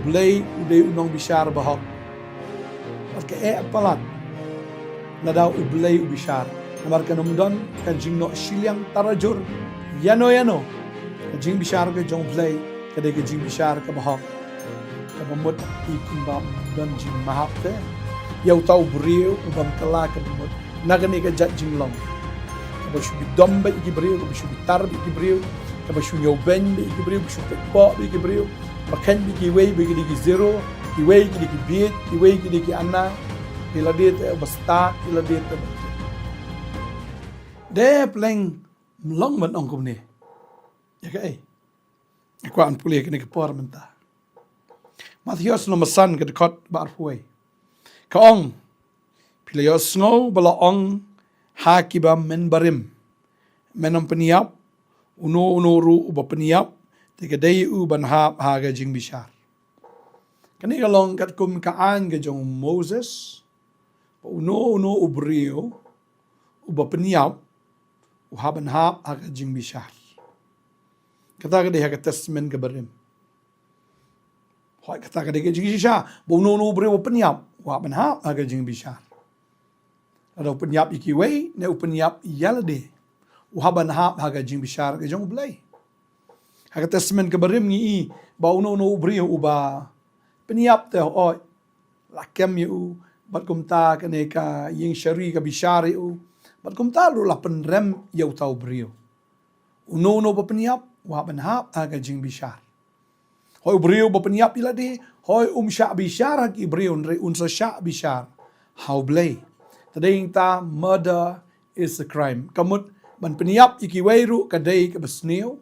ublay uday unong bishar bahok. Marka palat na daw ublay ubishar. Namar kanumdon kan jingno Shillong tarajur yano ka jingbishar ka jong ublay kadai ka jingbishar ka bahok. Kabamot ikumbam don jing mahap te. Yaw tau brio ubam kala kabamot nagani ka jat jinglong. Kabashu bidomba ikibrio kabashu bitar ikibrio kabashu nyoben ikibrio kabashu pekpo ikibrio makan ikiway bigi zero iway ki beat iway ki anna ila dit basta ila dit de pleng long man ong kumni ya kai ko an puli ki por menta Mathias no masan ka dekot bar huai ka ong pilayos ngo bala ong hakiba men barim menom peniap uno ru uba peniap tiga day u banhap haga jingbishar kani kalong kat kum kaan ga jong Moses uno ubrio uba peniap uhaban hap haga jingbishar kata ga de haga testament ga barim hoi kata ga de ga jingbishar uno ubrio peniap uhaban hap haga jingbishar ada peniap ikiway ne peniap yalade uhaban hap haga jingbishar ga jong blay haga testament ke barim ngi ba uno ubrio uba peniap te oi lakem yu bat kumta kane ka ying shari ka bishari u bat kumta lu lapen rem yau tau brio uno ba peniap uhaban hap haga jingbishar hoi brio ba peniap ilade hoi sha bishar ki brio nre unsa sha bishar how blay tading ta murder is a crime kamut ban peniap ikiway ru kadai ka besneu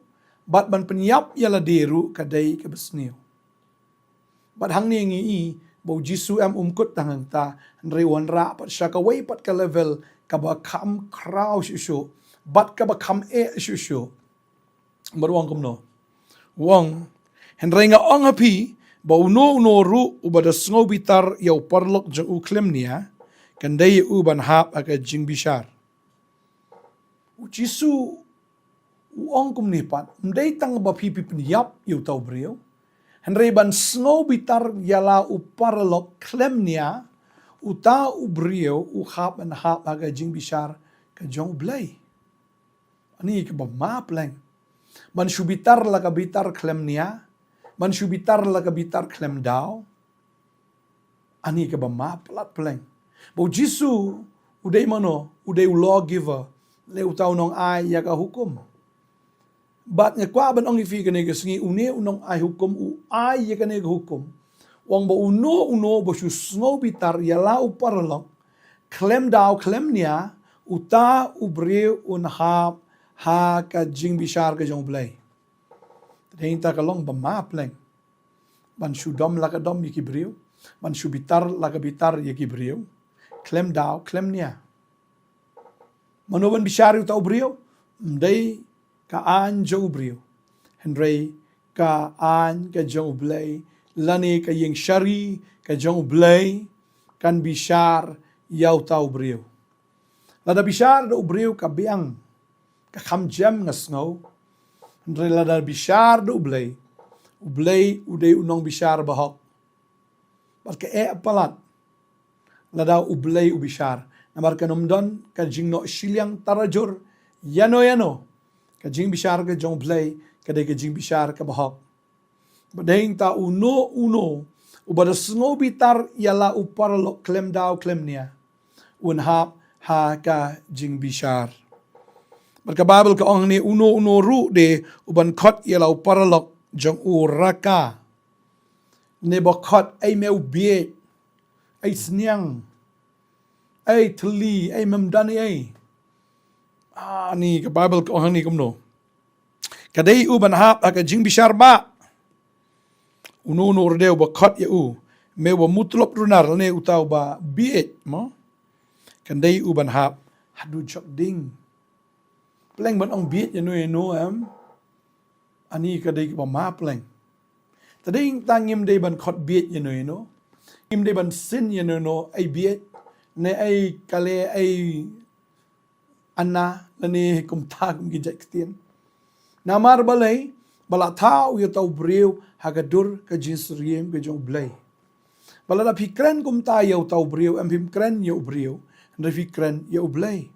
bat ban penyap yala deru kadai ke besneu. Bat hang ni ngi bau jisu am umkut tangang ta nre wan ra pat syaka way pat ka level ka ba kam kraw shushu bat ka ba kam shushu. Baruang kumno. Wang henre nga ong api bau no ru ubada sngo bitar yaw parlok jang uklem niya kandai uban hap aga jingbishar. Jisu uong kum nipat, mday tang ba pipi peniap yu tau brio. Henry ban snow bitar yala uparalok klem niya, uta ubrio uhap and hap aga jingbishar ka jong blay. Ani ka ba mapleng. Man subitar la ka bitar klem niya, man subitar la ka bitar klem daw. Ani ka ba maplat pleng. Bau Jisu uday mano, uday lawgiver, le utaw nong ay yaga hukum. Bat nga kwa ban ong ifi kanega singi une unong ay hukum u ay kanega hukum. Wang ba uno ba susngo bitar yala uparalong klem daw klem niya uta ubre unhap ha ka jingbishar ka jong blay. Tadeng ta kalong ba mapleng. Ban sudom la ka dom yikibriw. Ban subitar la ka bitar yikibriw. Klem daw klem niya. Manoban bishari uta ubriw. Mday kaan jong brio, Henry kaan ka jong blay, lani ka ying shari ka jong blay, kan bishar yaw tau brio. Lada bishar da brio ka biang, ka kamjem nga snow, Henry lada bishar da ublay uday unong bishar bahok. Barka palat, lada ublay ubishar, namar kanumdon ka jingno Shillong tarajur, yano, ka jingbishar ka jong blay kadai ka jingbishar ka bahok. Badahing ta uno ubada sngo bitar yala uparalok klem daw klem niya unhap ha ka jingbishar. Barka Bible ka ong ni uno ru de uban kot yala uparalok jong uraka ne bakot ay meu biet ay sniang ay tli ay memdani ay ni ka Bible ko hani kumno. Kadai uban hap aga jingbishar ba. Uno rodeo ba kot ya me wa mutlop runar ne utaw ba biet mo. Kadai uban hap hadu chok ding. Pleng ban ong biet ya no am. Ani kadai ba ma pleng. Tading tangim day ban kot biet ya no. Im day ban sin ya no ay biet ne ay kale ay anna lani kumtag gijak tien. Namar balay bala thau ya tau breu hagadur ka jinsriem ke jong blai bala da fikran kum ta ya tau breu am him kren ya breu da fikran ya blai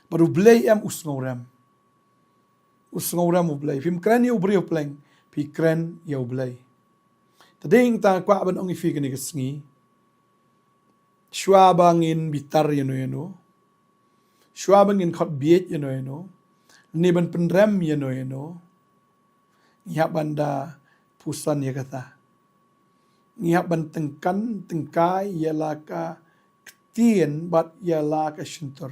baru blai am usngoram blai him kren ya breu pleng fikran ya blai tading ta kwa ban ong ifi ke sngi shwa bangin bitar yano shwa bangin khot biet yano ni ban penrem yano ya banda pusan ya kata ya ban tengkai yala ka ketien bat yala ka shintur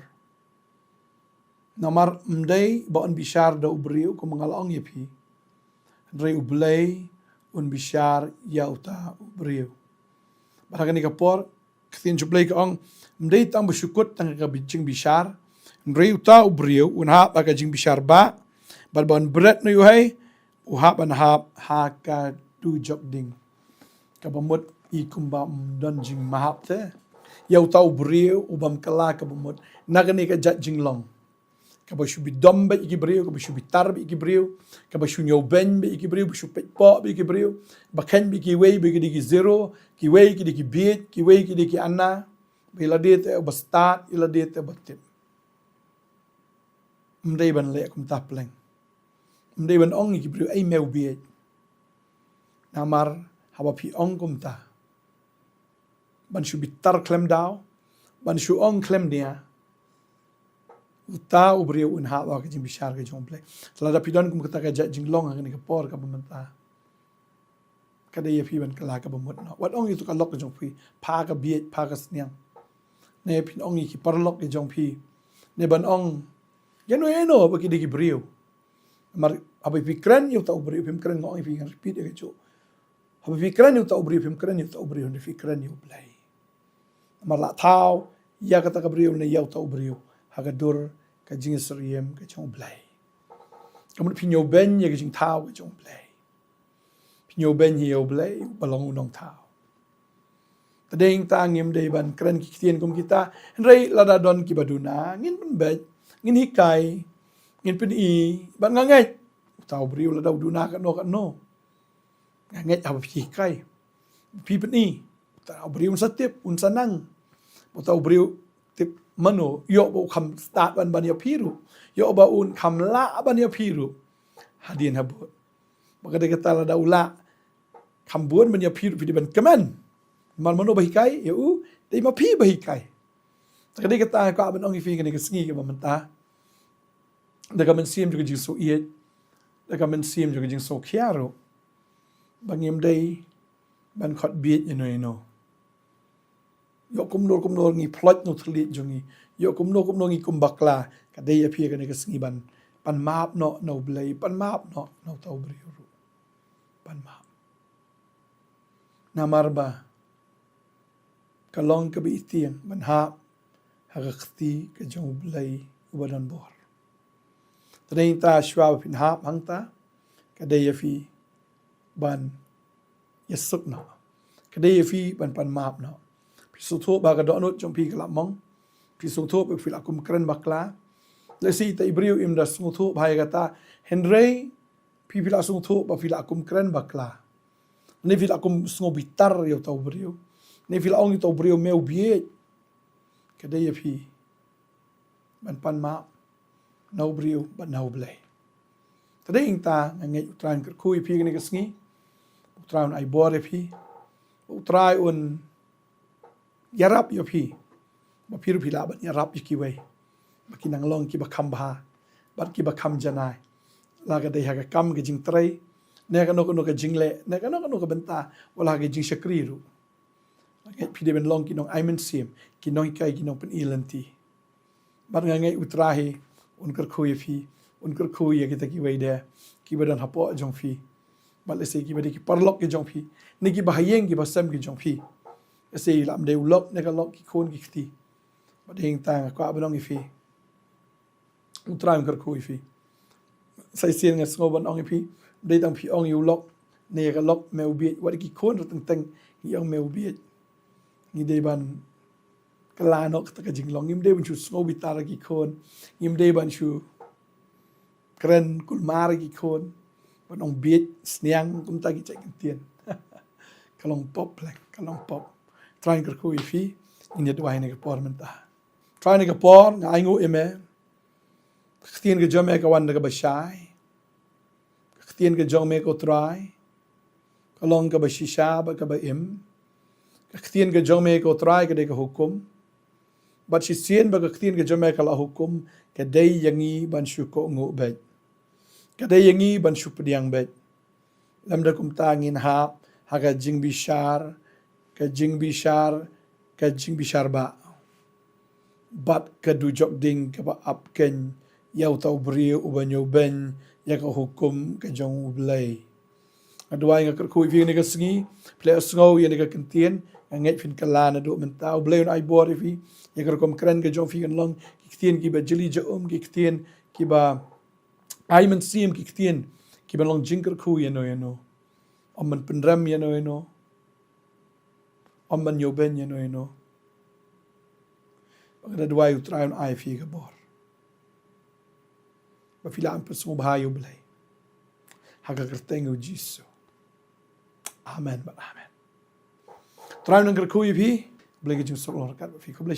namar mdai ba on bishar da ubriu ko mangalong yapi dre ublay un bishar ya uta ubriu baragani kapor ketien jublay ka ong mdai tang bersyukur tang ka bijing bishar dre uta ubriu un ha ba ka jing bishar ba ban berat no yuhai uhap an hap ha ka tu jok ding ka bamut I kumba don jing mahap te yau tau brio ubam kala ka bamut nagani ka jat jing long ka ba shu bi dom ba iki brio ka ba shu bi tar ba iki brio ka ba shu nyo ben ba iki brio ba shu pet po ba iki brio ba ken bi ki wei ba ki zero ki wei ki beat ki wei ki anna ba ila de te ba start ila de te ba tip mdai ban le kum ta pleng mdai ban ong iki brio ai meu biet namar haba pi ong kum ta ban shu bitar klem dau ban shu ong klem dia uta ubrio un ha wa ka jing bishar ka jong play selada pidon kum kata ka jat jing long ka ni ka por ka bamanta kada ye pi ban kala ka bamut no wat ong itu ka lok ka jong pi pa ka biet pa ka sniang ne pin ong ki parlok ka jong pi ne ban ong eno ba ki di brio mar abai pi kren yu ta ubrio pim kren ngong pi repeat ka jo abai pi kren yu ta ubrio pim kren yu ta ubrio ne pi kren yu play mar la thau ya kata ka brio ne yau ta ubrio hagadur ka jing sriem ka chong play kamu pinyo ben ya ka jing thau ka chong play pinyo ben hiyo play balong unong thau tadeng ta ngim dei ban kren ki tien kum kita rei lada don ki baduna ngin pen bet ngin hikai ngin pen I ban ngangai tau brio lada uduna ka no ngangai apa pi kai pi pen I tau brio satip un sanang tau brio tip mano yo bo kam start ban ya piru yo ba un kam la ban ya piru hadin habut maka de kata la daula kam buan ban ya piru pi ban kaman man mano bahikai ya u dei ma pi bahikai taka de kata ka ban ong fi ke sngi ke mamanta da kamen sim juga jing so iet da kamen sim juga jing so khiaro bangim dei ban khot biet no yo kumnor ngi plot no thlit jungi yo kumnor ngi kumbakla ka dei apia ka ne ka sngi ban pan map no blai pan map no tau brio pan map namarba kalong ka bi tiang ban ha hagakti ka jong blai ubadan bor tadeng ta shwa pin ha hangta ka dei afi ban yesuk no ka dei afi ban pan map no pisutho ba ka donut jong pi kala mong pisutho pe fil akum kren bakla lesi ta ibriu im da sutho bhai gata henrei pi fil asutho ba fil akum kren bakla ne fil akum sngo bitar yo tau briu ne fil ong tau briu meu bie ka dei pi ban pan ma nau briu ban nau blai tadei ta ngai utran ker kui pi ne ka sngi utran ai bore pi utrai un yarap yo pi ba piru pila ban yarap ki wei ba kinang long ki ba kham ba bat ki ba kham janai la ga dei ha ga kam ge jing trai ne ka no ka jing le ne ka no ka benta wala ge jing shakri ru ge pi de ben long ki nong aimen sim ki nong kai ki nong pen ilanti ban nga ngai utrahi un kar khu pi un kar khu ye ki ta ki wei de ki ba dan hapo jong pi ba le se ki ba de ki parlok ki jong pi ne ki ba hayeng ki ba sam ki jong pi se lam de ulok ne ka lok ki khon ki khti ba ding ta ka ba nong ifi utram kar khu ifi sai sien nga sngo ban ong ifi de tang pi ong yu lok ne ka lok me ubi wa ki khon tang tang ki ong me ubi ni de ban kala nok ta ka jing long im de ban chu sngo bi ta ki khon im de ban chu kren kul mar ki khon But on beat sniang kum tagi cek kentian. Kalong pop plek, kalong pop. Try kerku ifi ini dua ini kepor mentah. Try ni kepor ngai ngu eme. Ketian ke jome kawan ke basai. Ketian ke jome ko try. Kalong ke basisha ba ke ba im. Ketian ke jome ko try ke de ke hukum. But sisien ba ketian ke jome kala hukum ke dei yangi ban syuko ngu bet. Kadai yangi ban supediang bet. Lam da kum tangin hap haga jingbishar ka jingbishar ba. Bat ka du jok ding ka ba ap ken yau tau beri ubanyo ben ya ka hukum ka jong ublay. Adua nga kerkui vi ni ka sengi play sngow ya ni ka kentien ngai fin kala na do mentau blay on ai bor fi ya kerkom kren ka jong fi kan long kentien ki ba jeli ja kentien ki ba ai man sim ki khtien ki ban long jingker khu yano om man penram yano om man yoben yano bagda dwai utraun ai fi gabor ba fila am perso bahayo blai haga kerteng jisu amen ba amen traun ngker khu fi blai jing so lor kat fi ko blai